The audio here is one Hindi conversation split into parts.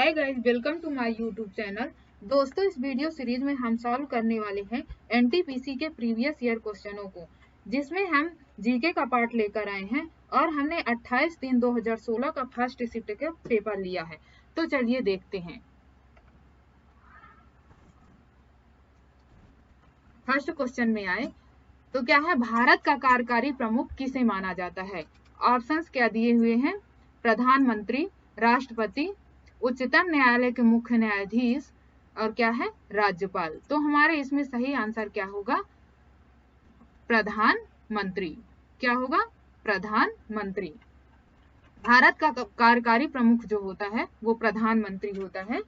Hi guys, welcome to my YouTube channel. दोस्तों, इस वीडियो सीरीज में हम सॉल्व करने वाले हैं एनटीपीसी के प्रीवियस ईयर क्वेश्चनों को, जिसमें हम जीके का पार्ट लेकर आए हैं और हमने 28/3/2016 का फर्स्ट शिफ्ट का पेपर लिया है। तो चलिए देखते हैं। फर्स्ट क्वेश्चन में आए तो क्या है, भारत का कार्यकारी प्रमुख किसे माना जाता है? ऑप्शंस क्या दिए हुए हैं? प्रधानमंत्री, राष्ट्रपति, उच्चतम न्यायालय के मुख्य न्यायाधीश और क्या है, राज्यपाल। तो हमारे इसमें सही आंसर क्या होगा? प्रधानमंत्री। क्या होगा? प्रधानमंत्री। भारत का कार्यकारी प्रमुख जो होता है वो प्रधानमंत्री होता है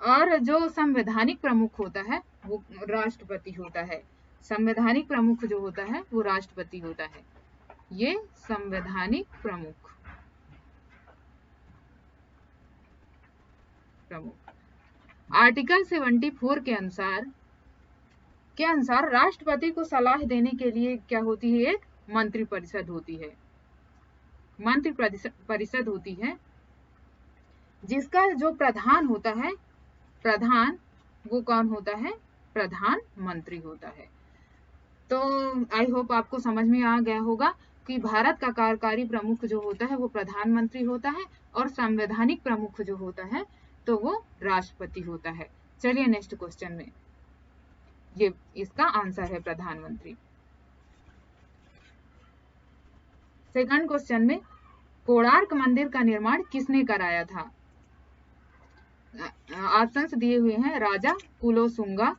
और जो संवैधानिक प्रमुख होता है वो राष्ट्रपति होता है। संवैधानिक प्रमुख जो होता है वो राष्ट्रपति होता है। ये संवैधानिक प्रमुख आर्टिकल 74 के अनुसार राष्ट्रपति को सलाह देने के लिए क्या होती है? एक मंत्रिपरिषद होती है। मंत्रिपरिषद होती है जिसका जो प्रधान होता है, प्रधान वो कौन होता है? प्रधानमंत्री होता है। तो आई होप आपको समझ में आ गया होगा कि भारत का कार्यकारी प्रमुख जो होता है वो प्रधानमंत्री होता है और संवैधानिक प्रमुख जो होता है तो वो राष्ट्रपति होता है। चलिए नेक्स्ट क्वेश्चन में, ये इसका आंसर है प्रधानमंत्री। सेकंड क्वेश्चन में, कोणार्क मंदिर का निर्माण किसने कराया था? ऑप्शंस दिए हुए हैं, राजा कुलोसुंगा,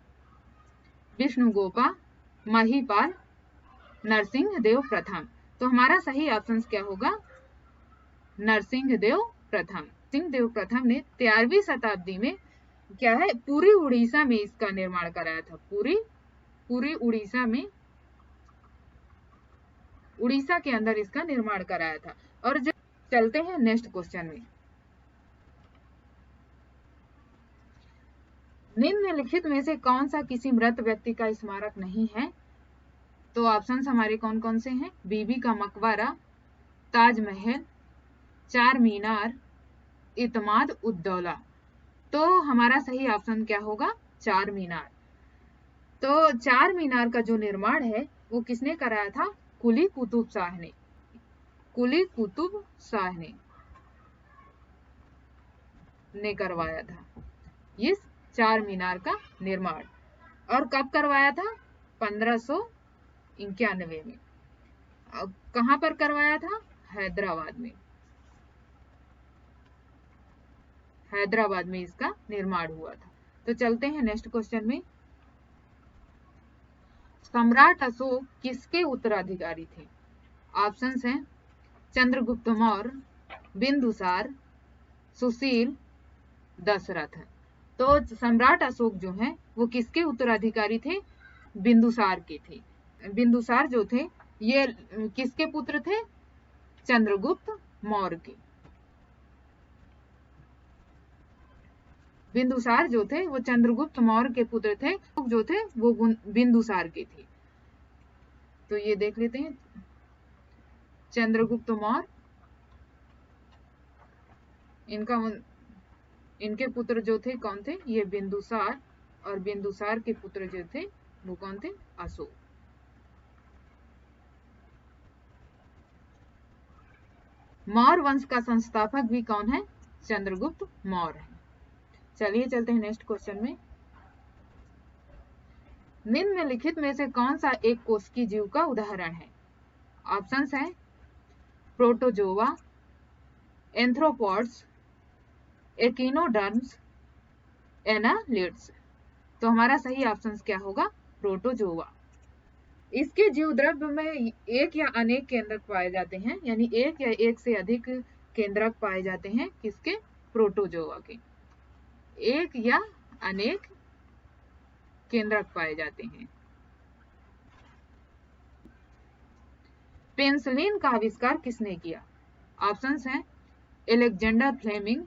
विष्णुगोपा, महिपाल, नरसिंहदेव प्रथम। तो हमारा सही ऑप्शन क्या होगा? नरसिंहदेव प्रथम। नरसिंहदेव प्रथम ने 13वीं शताब्दी में क्या है, पूरी उड़ीसा में इसका निर्माण कराया था। पूरी उड़ीसा में, उड़ीसा के अंदर इसका निर्माण कराया था। और जब चलते हैं नेक्स्ट क्वेश्चन में, निम्नलिखित में से कौन सा किसी मृत व्यक्ति का स्मारक नहीं है? तो ऑप्शंस हमारे कौन कौन से हैं? बीबी का मकबरा, ताजमहल, चार मीनार, इतमाद उद्दौला। तो हमारा सही ऑप्शन क्या होगा? चार मीनार। तो चार मीनार का जो निर्माण है वो किसने कराया था? कुली कुतुब शाह ने। कुली कुतुब शाह ने करवाया था इस चार मीनार का निर्माण। और कब करवाया था? 1591 में। कहां पर करवाया था? हैदराबाद में। हैदराबाद में इसका निर्माण हुआ था। तो चलते हैं नेक्स्ट क्वेश्चन में, सम्राट अशोक किसके उत्तराधिकारी थे? ऑप्शंस हैं, चंद्रगुप्त मौर्य, बिंदुसार, सुशील, दशरथ। तो सम्राट अशोक जो है वो किसके उत्तराधिकारी थे? बिंदुसार के थे। बिंदुसार जो थे ये किसके पुत्र थे? चंद्रगुप्त मौर्य के। बिंदुसार जो थे वो चंद्रगुप्त मौर्य के पुत्र थे, जो थे वो बिंदुसार के थे। तो ये देख लेते हैं, चंद्रगुप्त मौर्य, इनके पुत्र जो थे कौन थे? ये बिंदुसार। और बिंदुसार के पुत्र जो थे वो कौन थे? अशोक। मौर्य वंश का संस्थापक भी कौन है? चंद्रगुप्त मौर्य है। चलिए चलते हैं नेक्स्ट क्वेश्चन में, निम्नलिखित में से कौन सा एक कोशिकीय जीव का उदाहरण है? ऑप्शंस हैं, प्रोटोजोआ, एंथ्रोपॉड्स, एकिनोडर्म्स, एनालिड्स। तो हमारा सही ऑप्शन क्या होगा? प्रोटोजोआ। इसके जीव द्रव्य में एक या अनेक केंद्रक पाए जाते हैं, यानी एक या एक से अधिक केंद्रक पाए जाते हैं। किसके? प्रोटोजोआ के। एक या अनेक केंद्रक पाए जाते हैं। पेनिसिलिन का आविष्कार किसने किया? ऑप्शंस हैं, Alexander Fleming,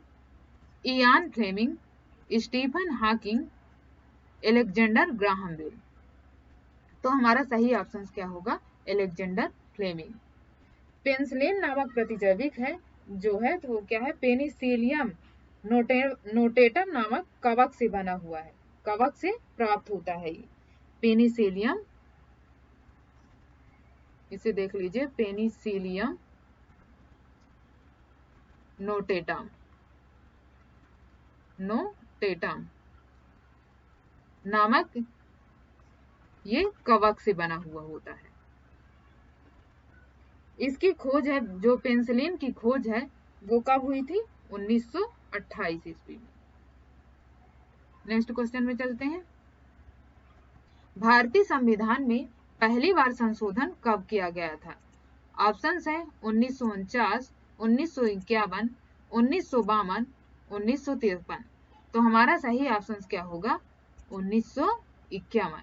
Ian Fleming, Stephen Hawking, Alexander Graham Bell. तो हमारा सही ऑप्शन क्या होगा? Alexander Fleming. पेनिसिलिन नामक प्रतिजैविक है जो है तो क्या है? पेनिसिलियम नोटेटम नामक कवक से बना हुआ है, कवक से प्राप्त होता है ये पेनिसिलियम, इसे देख लीजिए, पेनिसिलियम नोटेटम, नोटेटम नामक ये कवक से बना हुआ होता है। इसकी खोज है, जो पेनिसिलिन की खोज है वो कब हुई थी? 1928 ईस्वी में। नेक्स्ट क्वेश्चन में चलते हैं। भारतीय संविधान में पहली बार संशोधन कब किया गया था? ऑप्शंस है 1949, 1951, 1952, 1953। तो हमारा सही ऑप्शन क्या होगा? 1951।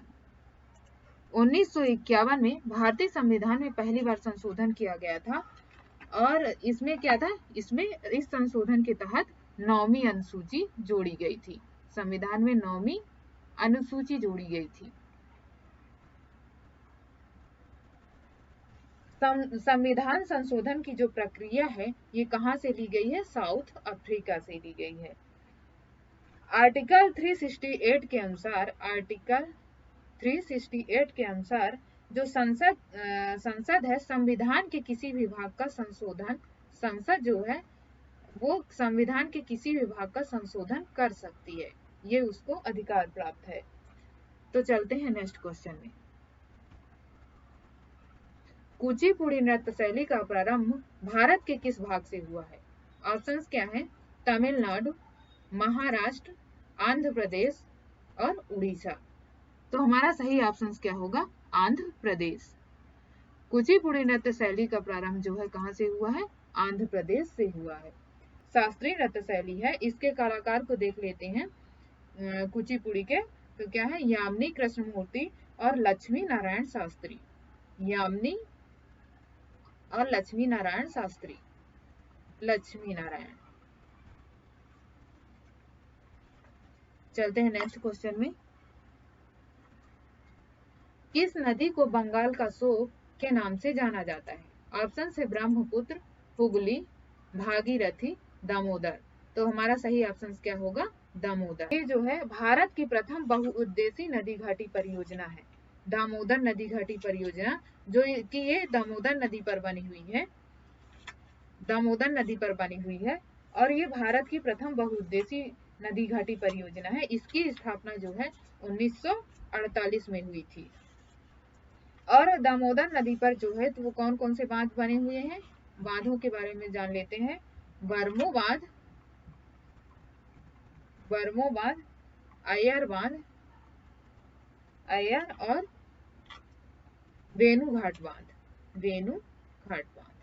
1951 में भारतीय संविधान में पहली बार संशोधन किया गया था, और इसमें क्या था? इसमें इस संशोधन के तहत 9वीं अनुसूची जोड़ी गई थी। संविधान में 9वीं अनुसूची जोड़ी गई थी। संविधान संशोधन की जो प्रक्रिया है ये कहां से ली गई है? साउथ अफ्रीका से ली गई है। आर्टिकल 368 के अनुसार, आर्टिकल 368 के अनुसार जो संसद है, संविधान के किसी भी भाग का संशोधन, संसद जो है वो संविधान के किसी भी भाग का संशोधन कर सकती है, ये उसको अधिकार प्राप्त है। तो चलते हैं नेक्स्ट क्वेश्चन में। कुचिपुड़ी नृत्य शैली का प्रारंभ भारत के किस भाग से हुआ है? ऑप्शंस क्या है? तमिलनाडु, महाराष्ट्र, आंध्र प्रदेश और उड़ीसा। तो हमारा सही ऑप्शन क्या होगा? आंध्र प्रदेश। कुचिपुड़ी नृत्य शैली का प्रारंभ जो है कहां से हुआ है? आंध्र प्रदेश से हुआ है। शास्त्रीय नृत्य शैली है, इसके कलाकार को देख लेते हैं कुचिपुड़ी के, तो क्या है? यामिनी कृष्णमूर्ति और लक्ष्मी नारायण शास्त्री। यामिनी और लक्ष्मी नारायण शास्त्री, लक्ष्मी नारायण। चलते हैं नेक्स्ट क्वेश्चन में। किस नदी को बंगाल का शोक के नाम से जाना जाता है? ऑप्शन है ब्रह्मपुत्र, हुगली, भागीरथी, दामोदर। तो हमारा सही ऑप्शन क्या होगा? दामोदर। ये जो है भारत की प्रथम बहुउद्देशीय नदी घाटी परियोजना है, दामोदर नदी घाटी परियोजना, जो कि ये दामोदर नदी पर बनी हुई है, दामोदर नदी पर बनी हुई है, और ये भारत की प्रथम बहुउद्देशीय नदी घाटी परियोजना है। इसकी स्थापना जो है 1948 में हुई थी। और दामोदर नदी पर जो है तो वो कौन कौन से बांध बने हुए हैं? बांधों के बारे में जान लेते हैं। बरमो बांध, बरमो बांध, अय्यर बांध, अय्यर और वेणु घाट बांध, वेणु घाट बांध।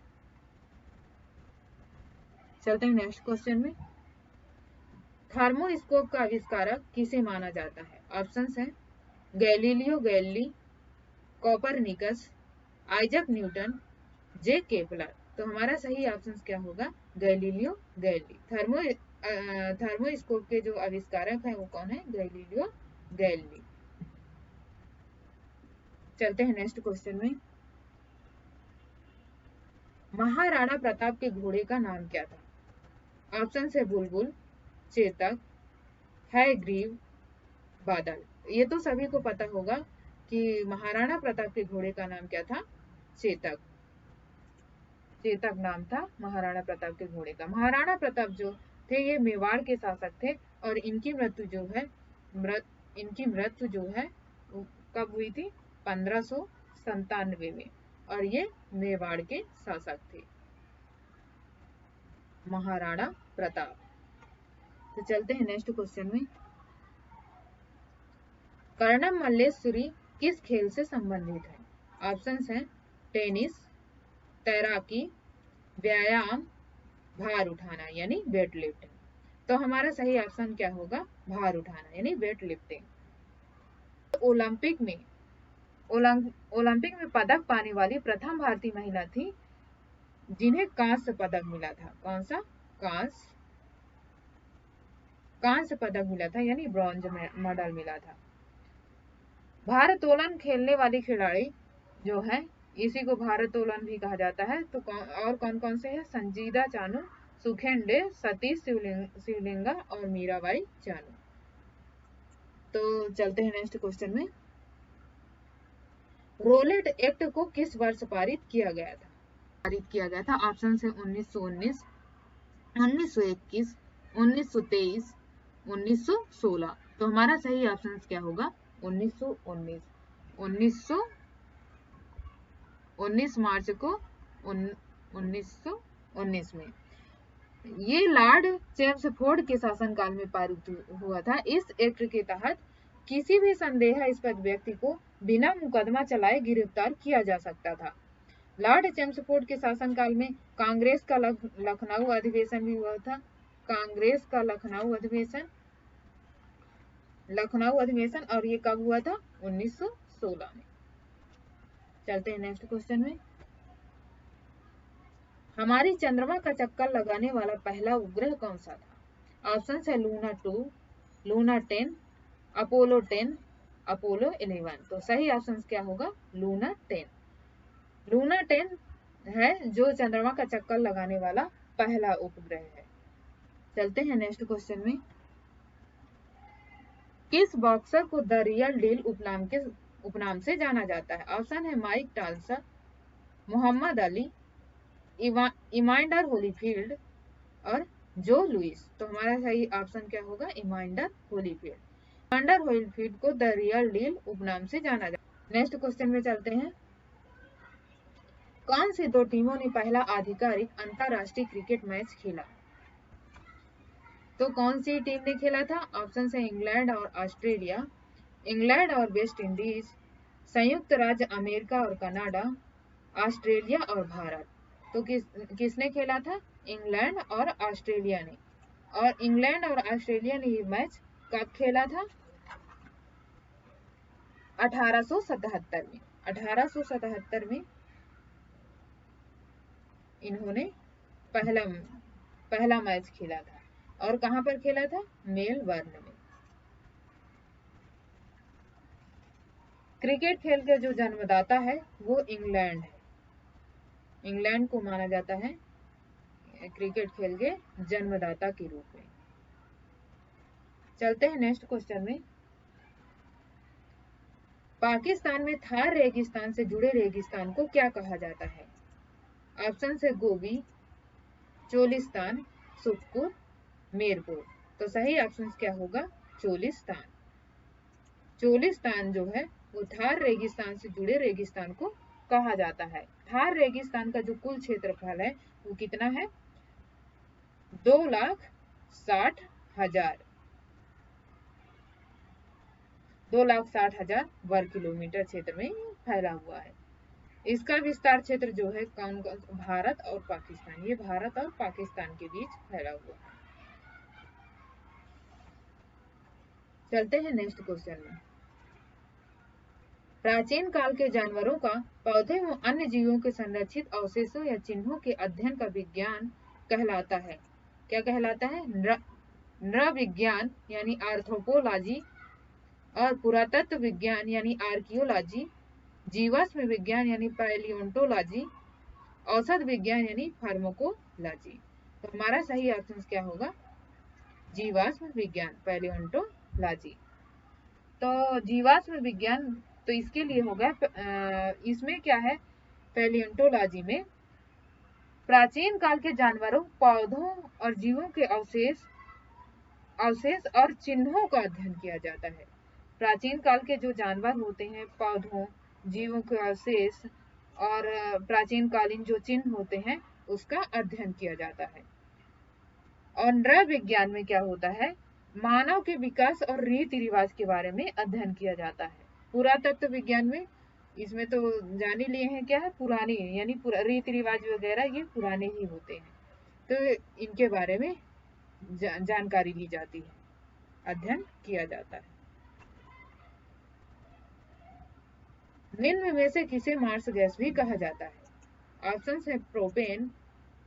चलते हैं नेक्स्ट क्वेश्चन में। थर्मोस्कोप का आविष्कारक किसे माना जाता है? ऑप्शंस हैं Galileo Galilei, Copernicus, Isaac Newton, J Kepler. तो हमारा सही ऑप्शन क्या होगा? Galileo Galilei. थर्मोस्कोप के जो आविष्कारक हैं वो कौन है? Galileo Galilei. चलते हैं नेक्स्ट क्वेश्चन में। महाराणा प्रताप के घोड़े का नाम क्या था? ऑप्शन है बुलबुल, चेतक, हैग्रीव, बादल। ये तो सभी को पता होगा कि महाराणा प्रताप के घोड़े का नाम क्या था? चेतक। चेतक नाम था महाराणा प्रताप के घोड़े का। महाराणा प्रताप जो थे ये मेवाड़ के शासक थे, और इनकी मृत्यु जो है कब हुई थी? 1597 में, और ये मेवाड़ के शासक थे, महाराणा प्रताप। तो चलते हैं नेक्स्ट क्वेश्चन में। कर्णम मल्लेश्वरी किस खेल से संबंधित है? ऑप्शंस हैं टेनिस, तैराकी, व्यायाम, भार उठाना यानी वेट लिफ्टिंग। तो हमारा सही ऑप्शन क्या होगा? भार उठाना यानी वेट लिफ्टिंग। ओलंपिक में पदक पाने वाली प्रथम भारतीय महिला थी जिन्हें कांस्य पदक मिला था। कौन सा? कांस्य पदक मिला था यानी ब्रॉन्ज मेडल मिला था। भारोत्तोलन खेलने वाली खिलाड़ी जो है, इसी को भारोत्तोलन भी कहा जाता है। तो और कौन कौन से हैं? संजीदा चानू, सुखेंदेव, सतीश शिवलिंगा और मीराबाई चानू। तो चलते हैं नेक्स्ट क्वेश्चन में। रोलेट एक्ट को किस वर्ष पारित किया गया था? ऑप्शन है 1919, 1921, 1923, 1916। तो हमारा सही ऑप्शन क्या होगा? 1919। 19 मार्च को 1919 में ये लॉर्ड चेम्सफोर्ड के शासनकाल में पारित हुआ था। इस एक्ट के तहत किसी भी संदेहास्पद व्यक्ति को बिना मुकदमा चलाए गिरफ्तार किया जा सकता था। लॉर्ड चेम्सफोर्ड के शासनकाल में कांग्रेस का लखनऊ अधिवेशन भी हुआ था। कांग्रेस का लखनऊ अधिवेशन और ये कब हुआ था? 1916 में। चलते हैं नेक्स्ट क्वेश्चन में। हमारी चंद्रमा का चक्कर लगाने वाला पहला उपग्रह कौन सा था? ऑप्शन है लूना 2, लूना 10, अपोलो 10, अपोलो 11। तो सही ऑप्शन क्या होगा? लूना 10। लूना 10 है जो चंद्रमा का चक्कर लगाने वाला पहला उपग्रह है। चलते हैं नेक्स्ट क्वेश्चन में। किस बॉक्सर को द रियल डील उपनाम से जाना जाता है? ऑप्शन है Mike Tyson, Muhammad Ali, Evander Holyfield और जो लुइस। तो हमारा सही ऑप्शन क्या होगा? Evander Holyfield. इमांडर होलीफील्ड को द रियल डील उपनाम से जाना जाता है। नेक्स्ट क्वेश्चन में चलते हैं। कौन सी दो टीमों ने पहला आधिकारिक अंतरराष्ट्रीय क्रिकेट मैच खेला? तो कौन सी टीम ने खेला था? ऑप्शन है इंग्लैंड और ऑस्ट्रेलिया, इंग्लैंड और वेस्ट इंडीज, संयुक्त राज्य अमेरिका और कनाडा, ऑस्ट्रेलिया और भारत। तो किसने खेला था? इंग्लैंड और ऑस्ट्रेलिया ने। और इंग्लैंड और ऑस्ट्रेलिया ने ये मैच कब खेला था? 1877 में। 1877 में इन्होंने पहला मैच खेला था। और कहां पर खेला था? मेलबर्न में। क्रिकेट खेल के जो जन्मदाता है वो इंग्लैंड है। इंग्लैंड को माना जाता है क्रिकेट खेल के जन्मदाता के रूप में। चलते हैं नेक्स्ट क्वेश्चन में। पाकिस्तान में थार रेगिस्तान से जुड़े रेगिस्तान को क्या कहा जाता है? ऑप्शन है गोबी, चोलिस्तान, सुखपुर, मीरपुर। तो सही ऑप्शन क्या होगा? चोलिस्तान। चोलिस्तान जो है वो थार रेगिस्तान से जुड़े रेगिस्तान को कहा जाता है। थार रेगिस्तान का जो कुल क्षेत्रफल है वो कितना है? 2,60,000 2,60,000 वर्ग किलोमीटर क्षेत्र में फैला हुआ है। इसका विस्तार क्षेत्र जो है कौन कौन? भारत और पाकिस्तान। ये भारत और पाकिस्तान के बीच फैला हुआ है। चलते हैं नेक्स्ट क्वेश्चन में। प्राचीन काल के जानवरों का पौधे व अन्य जीवों के संरक्षित अवशेषों या चिन्हों के अध्ययन का विज्ञान कहलाता है। क्या कहलाता है? नृविज्ञान यानी आर्थ्रोपोलॉजी, और पुरातत्व विज्ञान यानी आर्कियोलॉजी, जीवाश्म विज्ञान यानी पैलियोंटोलॉजी, औषध विज्ञान यानी फार्माकोलॉजी। तो हमारा सही ऑप्शन क्या होगा? जीवाश्म विज्ञान, पैलियोंटोलॉजी। तो जीवाश्म विज्ञान तो इसके लिए होगा। इसमें क्या है? पैलियोंटोलॉजी में प्राचीन काल के जानवरों, पौधों और जीवों के अवशेष और चिन्हों का अध्ययन किया जाता है। प्राचीन काल के जो जानवर होते हैं, पौधों, जीवों के अवशेष और प्राचीन कालीन जो चिन्ह होते हैं उसका अध्ययन किया जाता है। और नृविज्ञान में क्या होता है? मानव के विकास और रीति रिवाज के बारे में अध्ययन किया जाता है। पुरातत्व विज्ञान में इसमें तो जान ही लिए हैं क्या है? पुराने यानी रीति रिवाज वगैरह ये पुराने ही होते हैं, तो इनके बारे में जानकारी ली जाती है, अध्ययन किया जाता है। निम्न में से किसे मार्स गैस भी कहा जाता है? ऑप्शन है प्रोपेन,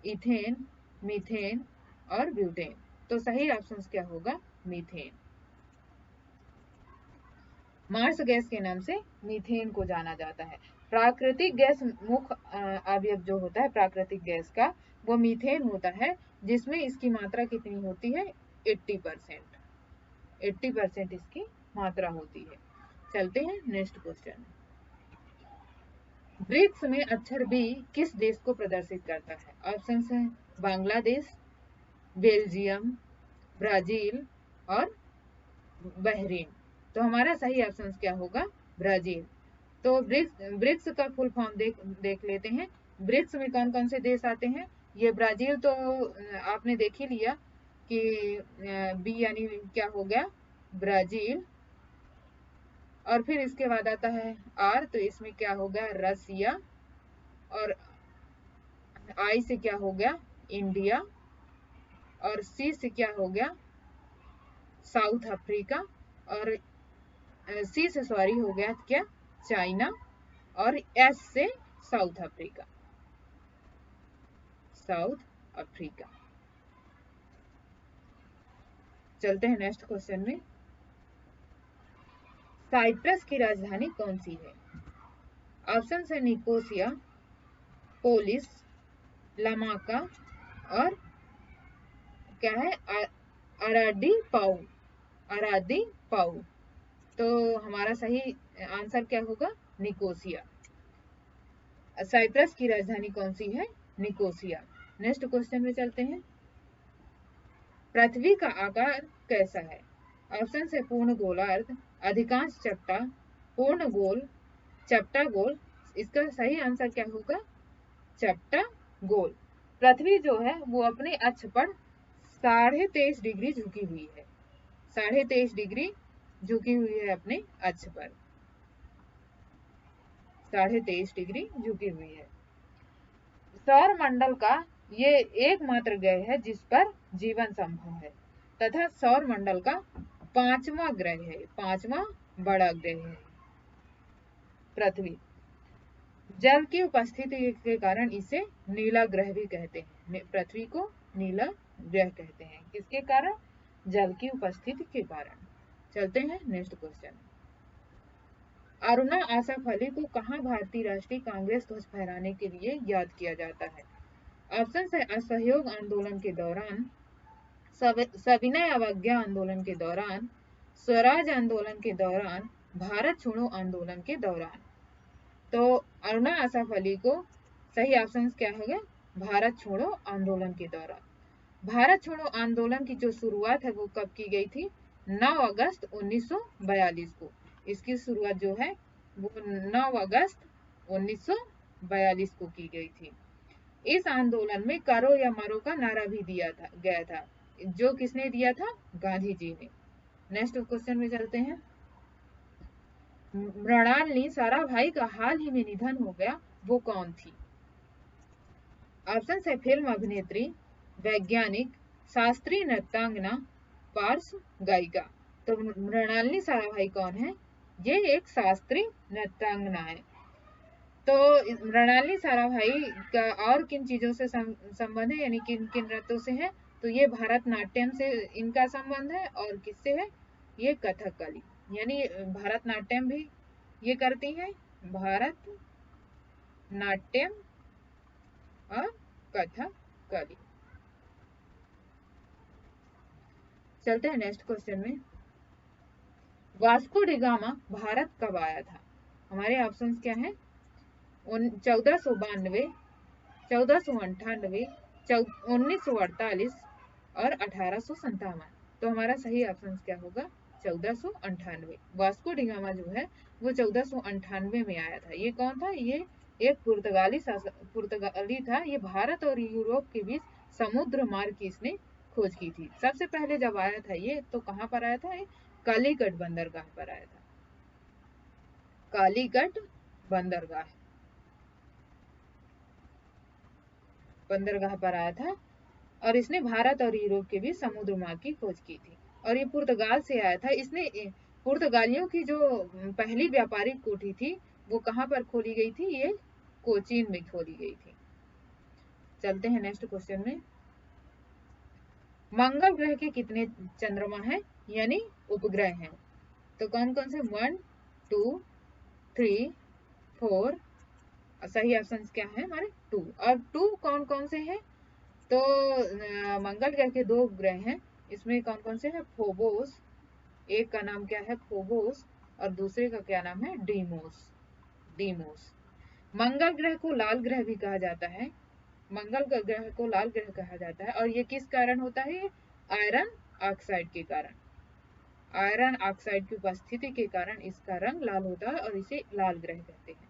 इथेन, मीथेन और ब्यूटेन। तो सही ऑप्शन क्या होगा? मीथेन। मार्स गैस के नाम से मीथेन को जाना जाता है। प्राकृतिक गैस मुख्य अवयव जो होता है प्राकृतिक गैस का वो मीथेन होता है, जिसमें इसकी मात्रा कितनी होती है 80%। 80% इसकी मात्रा होती है। चलते हैं नेक्स्ट क्वेश्चन। ब्रिक्स में अक्षर बी किस देश को प्रदर्शित करता है? ऑप्शन है बांग्लादेश, बेल्जियम, ब्राजील और बहरीन। तो हमारा सही ऑप्शन क्या होगा? ब्राजील। तो ब्रिक्स का फुल फॉर्म देख लेते हैं। ब्रिक्स में कौन कौन से देश आते हैं? ये ब्राजील तो आपने देख ही लिया कि बी यानी क्या हो गया? ब्राजील। और फिर इसके बाद आता है आर, तो इसमें क्या हो गया? रसिया। और आई से क्या हो गया? इंडिया। और सी से क्या हो गया? South Africa. और सी से सॉरी हो गया क्या? चाइना। और एस से साउथ अफ्रीका। South Africa. चलते हैं नेक्स्ट क्वेश्चन में। साइप्रस की राजधानी कौन सी है? ऑप्शन है निकोसिया, पोलिस, लामाका और क्या है? अरादी पाऊ। अरादी पाऊ। तो हमारा सही आंसर क्या होगा? निकोसिया। साइप्रस की राजधानी कौन सी है? निकोसिया। नेक्स्ट क्वेश्चन में चलते हैं। पृथ्वी का आकार कैसा है? ऑप्शन है पूर्ण गोलार्ध, अधिकांश चपटा, पूर्ण गोल, चपटा गोल। इसका सही आंसर क्या होगा? चपटा गोल। पृथ्वी जो है वो अपने अक्ष पर 23.5 डिग्री झुकी हुई है। 23.5 डिग्री झुकी हुई है अपने अक्ष पर। 23.5 डिग्री झुकी हुई है। सौर मंडल का ये एकमात्र ग्रह है जिस पर जीवन संभव है तथा सौर मंडल का 5वां ग्रह है, 5वां बड़ा ग्रह है पृथ्वी। जल की उपस्थिति के कारण इसे नीला ग्रह भी कहते हैं। पृथ्वी को नीला ग्रह कहते हैं किसके कारण? जल की उपस्थिति के कारण। चलते हैं नेक्स्ट क्वेश्चन। अरुणा आसफ अली को कहाँ भारतीय राष्ट्रीय कांग्रेस ध्वज फहराने के लिए याद किया जाता है? ऑप्शन है असहयोग आंदोलन के दौरान, सविनय अवज्ञा आंदोलन के दौरान, स्वराज आंदोलन के दौरान, भारत छोड़ो आंदोलन के दौरान। तो अरुणा आसफ अली को सही ऑप्शन क्या होगा? भारत छोड़ो आंदोलन के दौरान। भारत छोड़ो आंदोलन की जो शुरुआत है वो कब की गई थी? 9 अगस्त 1942 को। इसकी शुरुआत जो है वो 9 अगस्त 1942 को की गई थी। इस आंदोलन में करो या मरो का नारा भी दिया गया था। जो किसने दिया था? गांधी जी ने। नेक्स्ट क्वेश्चन में चलते हैं। मृणालिनी साराभाई का हाल ही में निधन हो गया, वो कौन थी? ऑप्शन है फिल्म अभिनेत्री, वैज्ञानिक, शास्त्रीय नृत्यांगना, पार्श्व गायिका। तो मृणालिनी साराभाई कौन है? ये एक शास्त्रीय नृत्यांगना है। तो मृणालिनी साराभाई का और किन चीजों से संबंध है, यानी किन किन नृत्यों से है? तो ये भरतनाट्यम से इनका संबंध है। और किससे है? ये कथकली, यानी भरतनाट्यम भी ये करती है, भारत नाट्यम और कथकली। चलते हैं नेक्स्ट क्वेश्चन में। वास्को डी गामा भारत कब आया था? हमारे ऑप्शंस क्या हैं? 1492, 1498, 1948 और 1857। तो हमारा सही ऑप्शन क्या होगा? 1498। वास्को डी गामा जो है वो 1498 में आया था। ये कौन था? ये एक पुर्तगाली था। ये भारत और यूरोप के बीच समुद्र मार्ग की इसने खोज की थी। सबसे पहले जब आया था ये, तो कहाँ पर आया था? कालीकट बंदरगाह पर आया था। कालीकट बंदरगाह पर आया था और इसने भारत और यूरोप के बीच समुद्र मार्ग की खोज की थी। और ये पुर्तगाल से आया था। इसने पुर्तगालियों की जो पहली व्यापारिक कोठी थी वो कहाँ पर खोली गई थी? ये कोचीन में खोली गई थी। चलते हैं नेक्स्ट क्वेश्चन में। मंगल ग्रह के कितने चंद्रमा हैं, यानी उपग्रह हैं? तो कौन कौन से? 1, 2, 3, 4, सही ऑप्शन क्या है हमारे 2। और 2 कौन कौन से हैं? तो मंगल ग्रह के 2 ग्रह हैं, इसमें कौन कौन से हैं? फोबोस, एक का नाम क्या है? फोबोस, और दूसरे का क्या नाम है? डीमोस। डीमोस। मंगल ग्रह को लाल ग्रह भी कहा जाता है, मंगल ग्रह को लाल ग्रह कहा जाता है, और ये किस कारण होता है? आयरन ऑक्साइड के कारण। आयरन ऑक्साइड की उपस्थिति के कारण इसका रंग लाल होता है और इसे लाल ग्रह कहते हैं।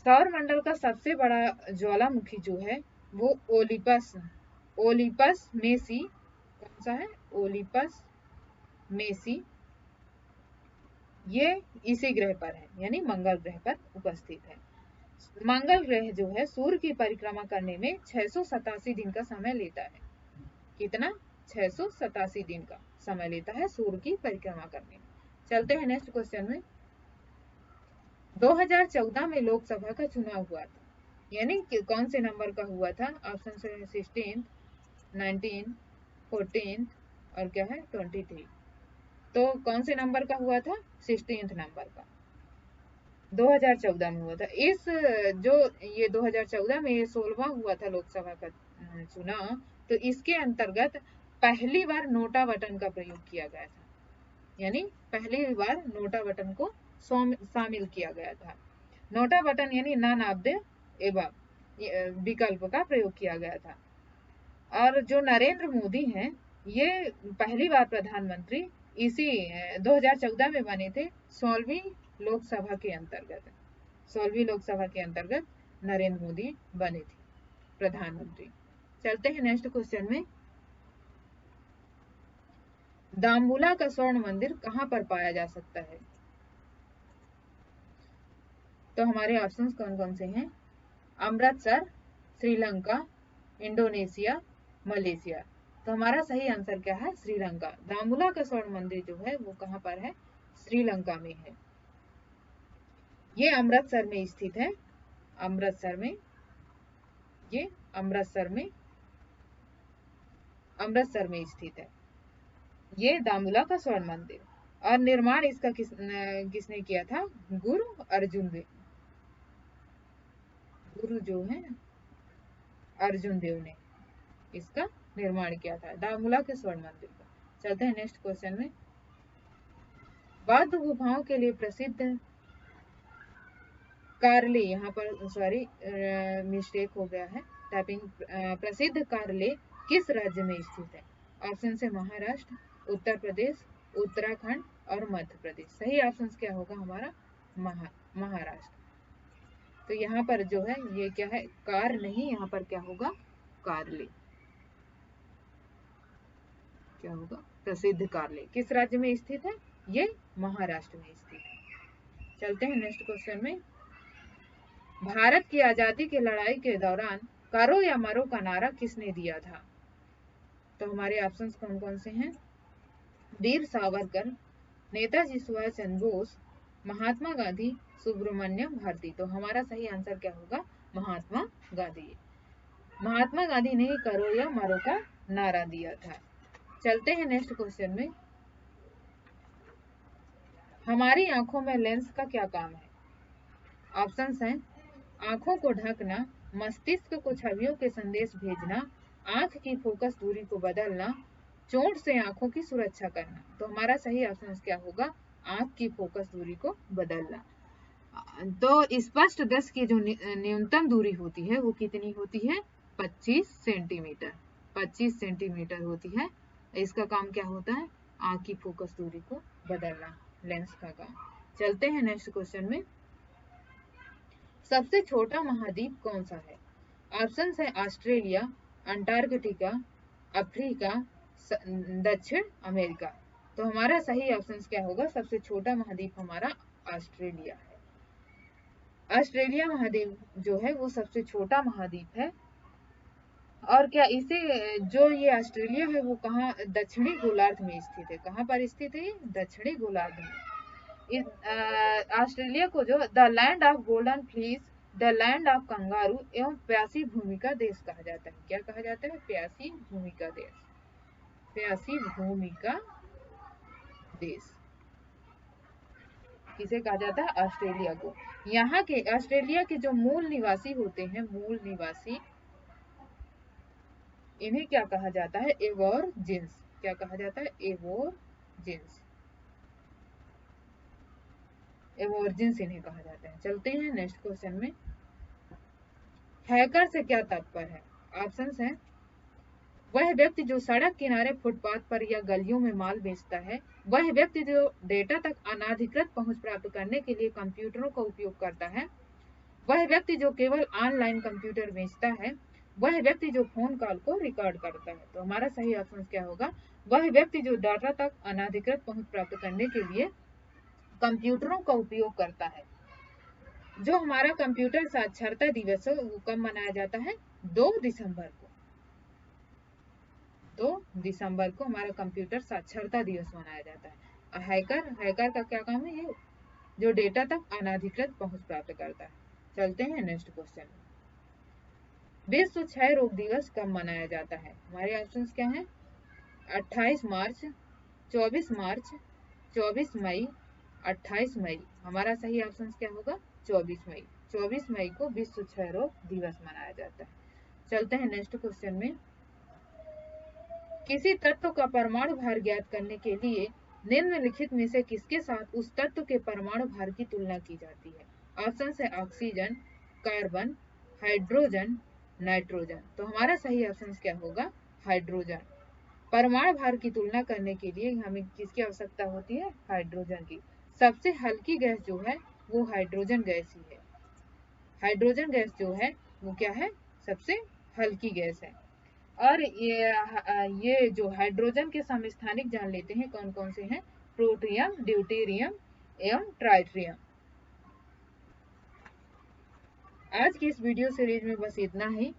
सौर मंडल का सबसे बड़ा ज्वालामुखी जो है वो ओलिपस, ओलिपस मेसी, कौन सा है? ओलिपस मेसी, ये इसी ग्रह पर है, यानी मंगल ग्रह पर उपस्थित है। मंगल ग्रह जो है सूर्य की परिक्रमा करने में 687 दिन का समय लेता है। कितना? 687 दिन का समय लेता है सूर्य की परिक्रमा करने में। चलते हैं नेक्स्ट क्वेश्चन में। 2014 में लोकसभा का चुनाव हुआ था, यानी कि कौन से नंबर का हुआ था? ऑप्शन है 16, 19, 14 और क्या है? 23। तो कौन से नंबर का हुआ था? 16 नंबर का 2014 में हुआ था। इस जो ये 2014 में ये 16वां हुआ था लोकसभा का चुनाव, तो इसके अंतर्गत पहली बार नोटा बटन का प्रयोग किया गया था, यानी पहली बार नोटा बटन को शामिल किया गया था। नोटा बटन यानी नन ऑफ द एबव विकल्प का प्रयोग किया गया था। और जो नरेंद्र मोदी हैं, ये पहली बार प्रधानमंत्री इसी 2014 में बने थे, 16वीं लोकसभा के अंतर्गत। 16वीं लोकसभा के अंतर्गत नरेंद्र मोदी बने थे प्रधानमंत्री। चलते हैं नेक्स्ट क्वेश्चन में। दाम्बुला का स्वर्ण मंदिर कहाँ पर पाया जा सकता है? तो हमारे ऑप्शंस कौन कौन से हैं? Amritsar, Sri Lanka, Indonesia, Malaysia. तो हमारा सही आंसर क्या है? श्रीलंका। दाम्बुला का स्वर्ण मंदिर जो है वो कहाँ पर है? श्रीलंका में है। ये अमृतसर में स्थित है, अमृतसर में, ये अमृतसर में स्थित है ये दाम्बुला का स्वर्ण मंदिर। और निर्माण इसका किसने किया था? गुरु अर्जुन देव, गुरु जो है अर्जुन देव ने इसका निर्माण किया था, दाम्बुला के स्वर्ण मंदिर का। चलते हैं नेक्स्ट क्वेश्चन में। बौद्ध गुफाओं के लिए प्रसिद्ध कारले, यहाँ पर सॉरी मिस्टेक हो गया है टाइपिंग। प्रसिद्ध कारले किस राज्य में स्थित है? ऑप्शन है महाराष्ट्र, उत्तर प्रदेश, उत्तराखंड और मध्य प्रदेश। सही ऑप्शन क्या होगा हमारा? महाराष्ट्र। तो यहाँ पर जो है ये क्या है? कार नहीं, यहाँ पर क्या होगा? कारले। क्या होगा? प्रसिद्ध कारले किस राज्य में स्थित है? ये महाराष्ट्र में स्थित है। चलते हैं नेक्स्ट क्वेश्चन में। भारत की आजादी की लड़ाई के दौरान करो या मरो का नारा किसने दिया था? तो हमारे ऑप्शंस कौन कौन से हैं? वीर सावरकर, नेताजी सुभाष चंद्र बोस, महात्मा गांधी, सुब्रमण्यम भारती। तो हमारा सही आंसर क्या होगा? महात्मा गांधी। महात्मा गांधी ने करो या मरो का नारा दिया था। चलते हैं नेक्स्ट क्वेश्चन में। हमारी आंखों में लेंस का क्या काम है? ऑप्शंस हैं आंखों को ढकना, मस्तिष्क को छवियों के संदेश भेजना, आंख की फोकस दूरी को बदलना, चोट से आंखों की सुरक्षा करना। तो हमारा सही ऑप्शन क्या होगा? आंख की फोकस दूरी को बदलना। तो स्पष्ट दृश्य की जो न्यूनतम दूरी होती है वो कितनी होती है? 25 सेंटीमीटर। 25 सेंटीमीटर होती है। इसका काम क्या होता है? आंख की फोकस दूरी को बदलना, लेंस का काम। चलते हैं नेक्स्ट क्वेश्चन में। सबसे छोटा महाद्वीप कौन सा है? ऑप्शंस है ऑस्ट्रेलिया, अंटार्कटिका, अफ्रीका, दक्षिण अमेरिका। तो हमारा सही ऑप्शन क्या होगा? सबसे छोटा महाद्वीप हमारा ऑस्ट्रेलिया है। ऑस्ट्रेलिया महाद्वीप जो है वो सबसे छोटा महाद्वीप है। और क्या इसे जो ये ऑस्ट्रेलिया है वो कहाँ? दक्षिणी गोलार्ध में स्थित है। कहाँ पर स्थित है? दक्षिणी गोलार्ध में। ऑस्ट्रेलिया को जो the land of golden fleece, the land of kangaroo एवं प्यासी भूमि का देश कहा जाता है। क्या कहा जाता है? प्यासी भूमि का देश। प्यासी भूमि का देश किसे कहा जाता है? ऑस्ट्रेलिया को। यहाँ के ऑस्ट्रेलिया के जो मूल निवासी होते हैं, मूल निवासी, इन्हें क्या कहा जाता है? एबॉर्जिन्स। क्या कहा जाता है? एबॉर्जिन्स। एबॉर्जिन्स इन्हें कहा जाता है। चलते हैं नेक्स्ट क्वेश्चन में। हैकर से क्या तात्पर्य है? ऑप्शंस हैं, वह व्यक्ति जो सड़क किनारे, फुटपाथ पर या गलियों में माल बेचता है। वह व्यक्ति जो डेटा तक अनाधिकृत पहुंच प्राप्त करने के लिए कंप्यूटरों का उपयोग करता है। वह व्यक्ति जो केवल ऑनलाइन कंप्यूटर बेचता है। वह व्यक्ति जो फोन कॉल को रिकॉर्ड करता है। तो हमारा सही ऑप्शन क्या होगा? वह व्यक्ति जो डाटा तक अनाधिकृत पहुंच प्राप्त करने के लिए कंप्यूटरों का उपयोग करता है। जो हमारा कंप्यूटर साक्षरता दिवस है वो कब मनाया जाता है? 2 दिसंबर को। 2 दिसंबर को हमारा कंप्यूटर साक्षरता दिवस मनाया जाता है। हैकर का क्या काम है? ये जो डेटा तक अनाधिकृत पहुंच प्राप्त करता है। चलते हैं नेक्स्ट क्वेश्चन। विश्व क्षय रोग दिवस कब मनाया जाता है? हमारे ऑप्शंस क्या हैं? 28 मार्च, 24 मार्च, 24 मई, 28 मई। हमारा सही ऑप्शन क्या होगा? 24 मई। 24 मई को विश्व क्षय रोग दिवस मनाया जाता है। चलते हैं नेक्स्ट क्वेश्चन में। किसी तत्व का परमाणु भार ज्ञात करने के लिए निम्नलिखित में से किसके साथ उस तत्व के परमाणु भार की तुलना की जाती है? ऑप्शन है ऑक्सीजन, कार्बन, हाइड्रोजन, नाइट्रोजन। तो हमारा सही ऑप्शन क्या होगा? हाइड्रोजन। परमाणु भार की तुलना करने के लिए हमें किसकी आवश्यकता होती है? हाइड्रोजन की। सबसे हल्की गैस जो है वो हाइड्रोजन गैस ही है। हाइड्रोजन गैस जो है वो क्या है? सबसे हल्की गैस है। और ये जो हाइड्रोजन के समस्थानिक जान लेते हैं कौन कौन से हैं? प्रोटियम, ड्यूटेरियम एवं ट्राइटियम। आज की इस वीडियो सीरीज में बस इतना ही।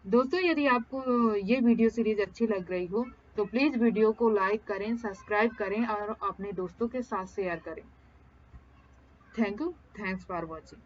दोस्तों, यदि आपको ये वीडियो सीरीज अच्छी लग रही हो तो प्लीज वीडियो को लाइक करें, सब्सक्राइब करें और अपने दोस्तों के साथ शेयर करें। Thank you. Thanks for watching.